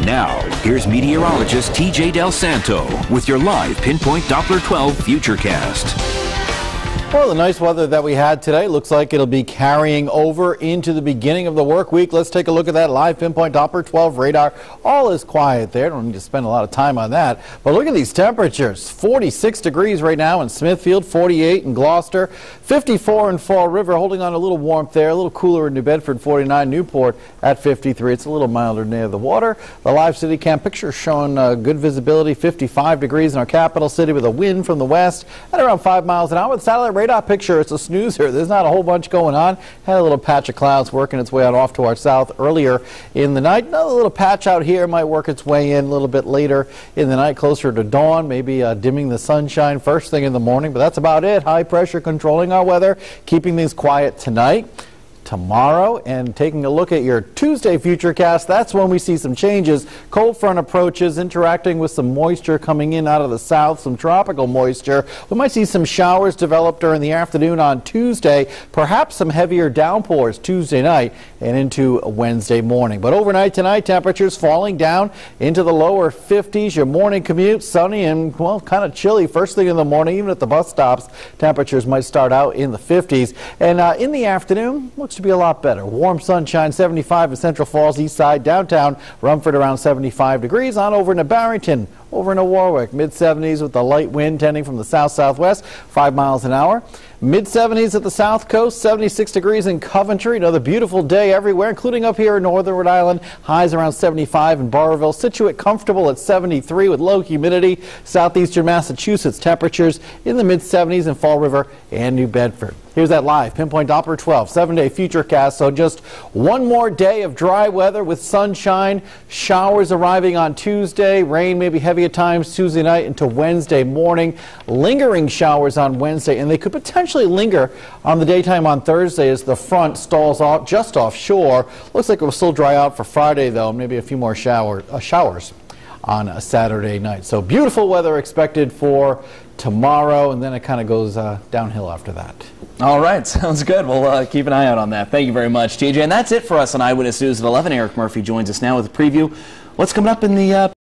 Now, here's meteorologist TJ Del Santo with your live Pinpoint Doppler 12 Futurecast. Well, the nice weather that we had today looks like it'll be carrying over into the beginning of the work week. Let's take a look at that live Pinpoint Doppler 12 radar. All is quiet there. Don't need to spend a lot of time on that. But look at these temperatures. 46 degrees right now in Smithfield, 48 in Gloucester, 54 in Fall River, holding on a little warmth there, a little cooler in New Bedford, 49, Newport at 53. It's a little milder near the water. The live city cam picture showing good visibility, 55 degrees in our capital city with a wind from the west at around 5 miles an hour. The satellite radar picture, it's a snoozer. There's not a whole bunch going on. Had a little patch of clouds working its way out off to our south earlier in the night. Another little patch out here might work its way in a little bit later in the night, closer to dawn, maybe dimming the sunshine first thing in the morning, but that's about it. High pressure controlling our weather, keeping things quiet tonight, tomorrow, and taking a look at your Tuesday Futurecast. That's when we see some changes. Cold front approaches, interacting with some moisture coming in out of the south, some tropical moisture. We might see some showers develop during the afternoon on Tuesday, perhaps some heavier downpours Tuesday night and into Wednesday morning. But overnight tonight, temperatures falling down into the lower 50s. Your morning commute, sunny and, well, kind of chilly first thing in the morning. Even at the bus stops, temperatures might start out in the 50s. And in the afternoon, looks to be a lot better. Warm sunshine, 75 in Central Falls, east side, downtown Rumford around 75 degrees. On over into Barrington, over into Warwick, mid-70s with the light wind tending from the south-southwest, 5 miles an hour. Mid-70s at the south coast, 76 degrees in Coventry. Another beautiful day everywhere, including up here in northern Rhode Island. Highs around 75 in Barberville. Situate comfortable at 73 with low humidity. Southeastern Massachusetts temperatures in the mid-70s in Fall River and New Bedford. Here's that live Pinpoint Doppler 12 7-day Futurecast. So just one more day of dry weather with sunshine. Showers arriving on Tuesday. Rain maybe heavy at times Tuesday night into Wednesday morning. Lingering showers on Wednesday, and they could potentially linger on the daytime on Thursday as the front stalls off just offshore. Looks like it will still dry out for Friday, though. Maybe a few more showers on a Saturday night. So beautiful weather expected for tomorrow, and then it kind of goes downhill after that. All right, sounds good. We'll keep an eye out on that. Thank you very much, TJ. And that's it for us on Eyewitness News at 11. Eric Murphy joins us now with a preview. What's coming up in the